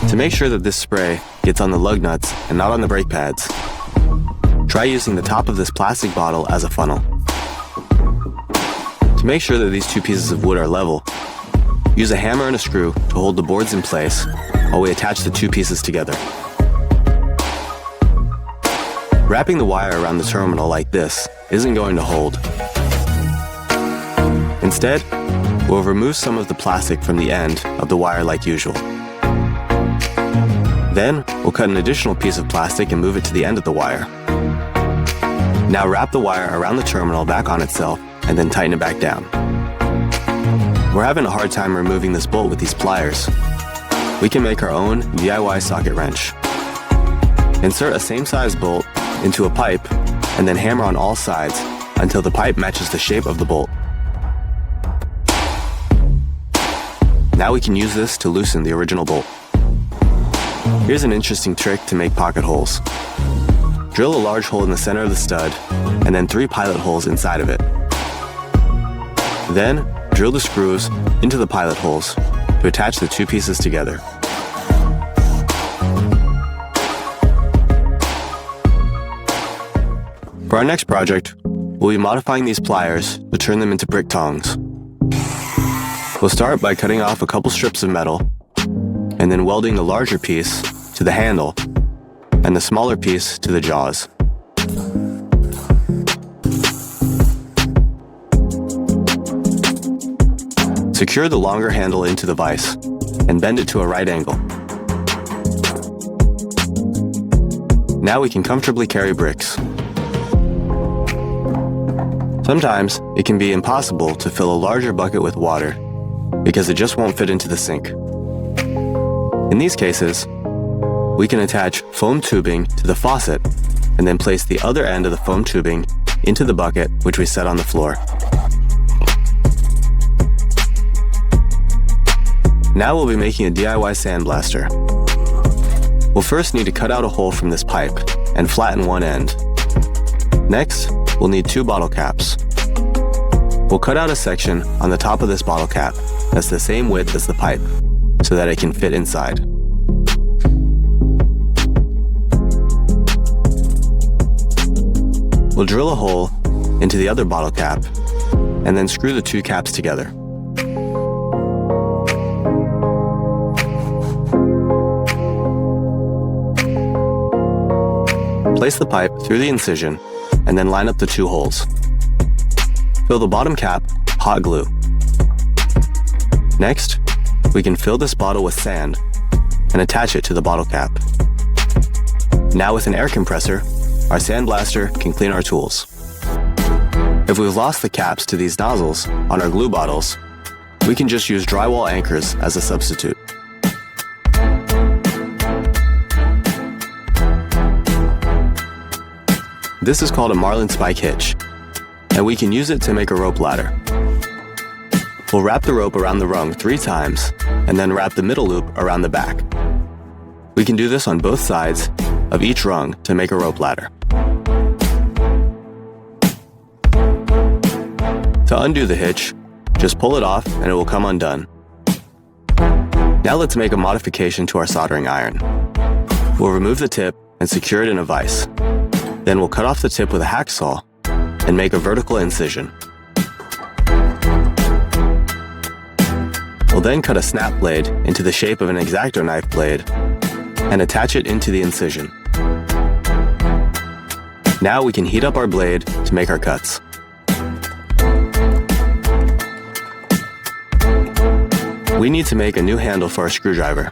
To make sure that this spray gets on the lug nuts and not on the brake pads, try using the top of this plastic bottle as a funnel. To make sure that these two pieces of wood are level, use a hammer and a screw to hold the boards in place while we attach the two pieces together. Wrapping the wire around the terminal like this isn't going to hold. Instead, we'll remove some of the plastic from the end of the wire like usual. Then, we'll cut an additional piece of plastic and move it to the end of the wire. Now wrap the wire around the terminal back on itself and then tighten it back down. We're having a hard time removing this bolt with these pliers. We can make our own DIY socket wrench. Insert a same-size bolt into a pipe and then hammer on all sides until the pipe matches the shape of the bolt. Now we can use this to loosen the original bolt. Here's an interesting trick to make pocket holes. Drill a large hole in the center of the stud and then 3 pilot holes inside of it. Then, drill the screws into the pilot holes to attach the two pieces together. For our next project, we'll be modifying these pliers to turn them into brick tongs. We'll start by cutting off a couple strips of metal and then welding the larger piece to the handle and the smaller piece to the jaws. Secure the longer handle into the vise and bend it to a right angle. Now we can comfortably carry bricks. Sometimes it can be impossible to fill a larger bucket with water because it just won't fit into the sink. In these cases, we can attach foam tubing to the faucet and then place the other end of the foam tubing into the bucket which we set on the floor. Now we'll be making a DIY sandblaster. We'll first need to cut out a hole from this pipe and flatten one end. Next, we'll need 2 bottle caps. We'll cut out a section on the top of this bottle cap that's the same width as the pipe so that it can fit inside. We'll drill a hole into the other bottle cap and then screw the 2 caps together. Place the pipe through the incision and then line up the 2 holes. Fill the bottom cap with hot glue. Next, we can fill this bottle with sand and attach it to the bottle cap. Now with an air compressor, our sandblaster can clean our tools. If we've lost the caps to these nozzles on our glue bottles, we can just use drywall anchors as a substitute. This is called a marlin spike hitch, and we can use it to make a rope ladder. We'll wrap the rope around the rung 3 times, and then wrap the middle loop around the back. We can do this on both sides of each rung to make a rope ladder. To undo the hitch, just pull it off and it will come undone. Now let's make a modification to our soldering iron. We'll remove the tip and secure it in a vise. Then we'll cut off the tip with a hacksaw and make a vertical incision. We'll then cut a snap blade into the shape of an X-Acto knife blade and attach it into the incision. Now we can heat up our blade to make our cuts. We need to make a new handle for our screwdriver.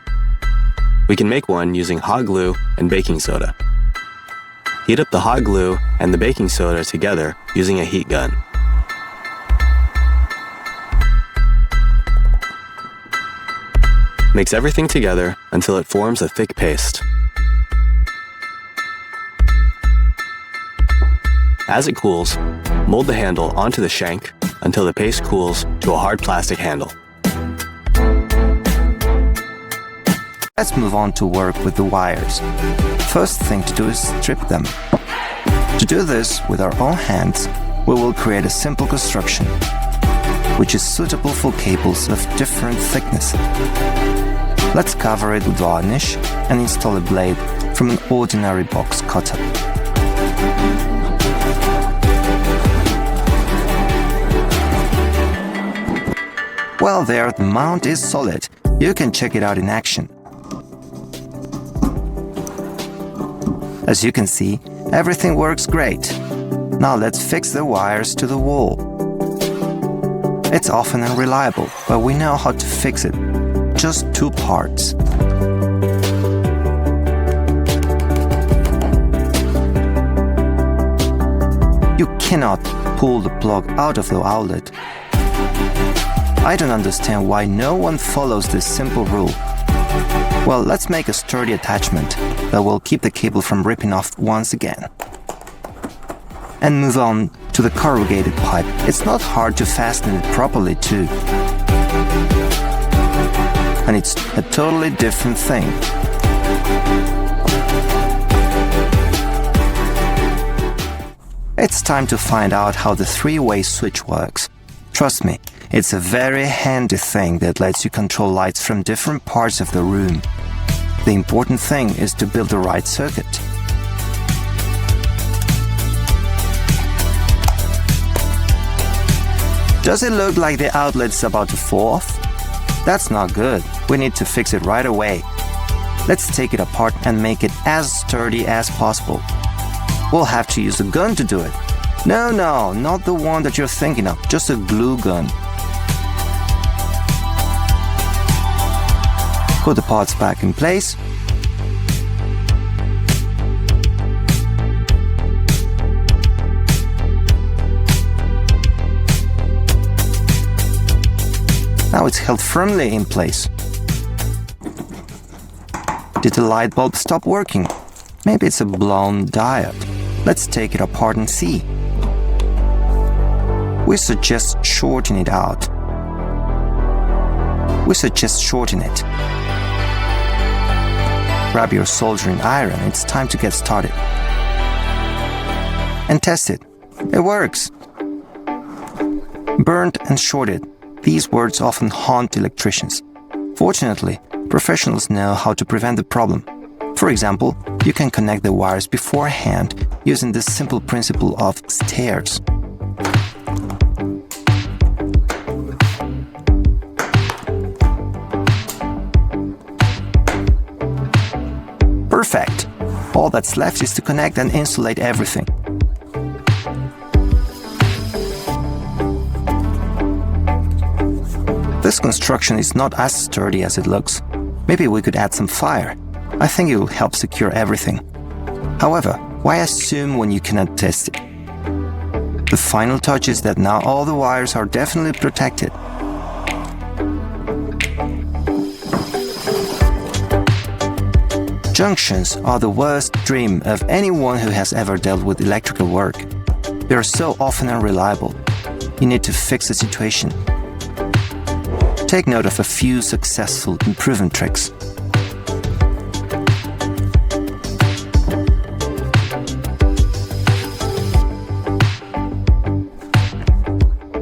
We can make one using hot glue and baking soda. Heat up the hot glue and the baking soda together using a heat gun. Mix everything together until it forms a thick paste. As it cools, mold the handle onto the shank until the paste cools to a hard plastic handle. Let's move on to work with the wires. First thing to do is strip them. To do this with our own hands, we will create a simple construction, which is suitable for cables of different thickness. Let's cover it with varnish and install a blade from an ordinary box cutter. Well, there, the mount is solid. You can check it out in action. As you can see, everything works great. Now let's fix the wires to the wall. It's often unreliable, but we know how to fix it. Just 2 parts. You cannot pull the plug out of the outlet. I don't understand why no one follows this simple rule. Well, let's make a sturdy attachment that will keep the cable from ripping off once again. And move on to the corrugated pipe. It's not hard to fasten it properly too. And it's a totally different thing. It's time to find out how the 3-way switch works. Trust me, it's a very handy thing that lets you control lights from different parts of the room. The important thing is to build the right circuit. Does it look like the outlet's about to fall off? That's not good. We need to fix it right away. Let's take it apart and make it as sturdy as possible. We'll have to use a gun to do it. No, not the one that you're thinking of, just a glue gun. Put the parts back in place. Now it's held firmly in place. Did the light bulb stop working? Maybe it's a blown diode. Let's take it apart and see. We suggest shorting it out. Grab your soldering iron, it's time to get started. And test it. It works. Burnt and shorted. These words often haunt electricians. Fortunately, professionals know how to prevent the problem. For example, you can connect the wires beforehand using this simple principle of stairs. Perfect! All that's left is to connect and insulate everything. This construction is not as sturdy as it looks. Maybe we could add some fire. I think it will help secure everything. However, why assume when you cannot test it? The final touch is that now all the wires are definitely protected. Junctions are the worst dream of anyone who has ever dealt with electrical work. They are so often unreliable. You need to fix the situation. Take note of a few successful improvement tricks.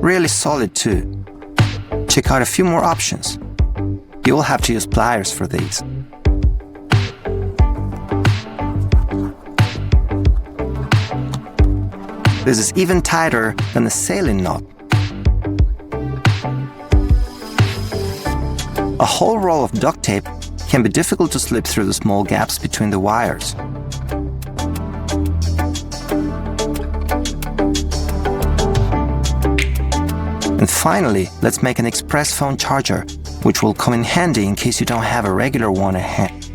Really solid too. Check out a few more options. You will have to use pliers for these. This is even tighter than a sailing knot. A whole roll of duct tape can be difficult to slip through the small gaps between the wires. And finally, let's make an express phone charger, which will come in handy in case you don't have a regular one at hand.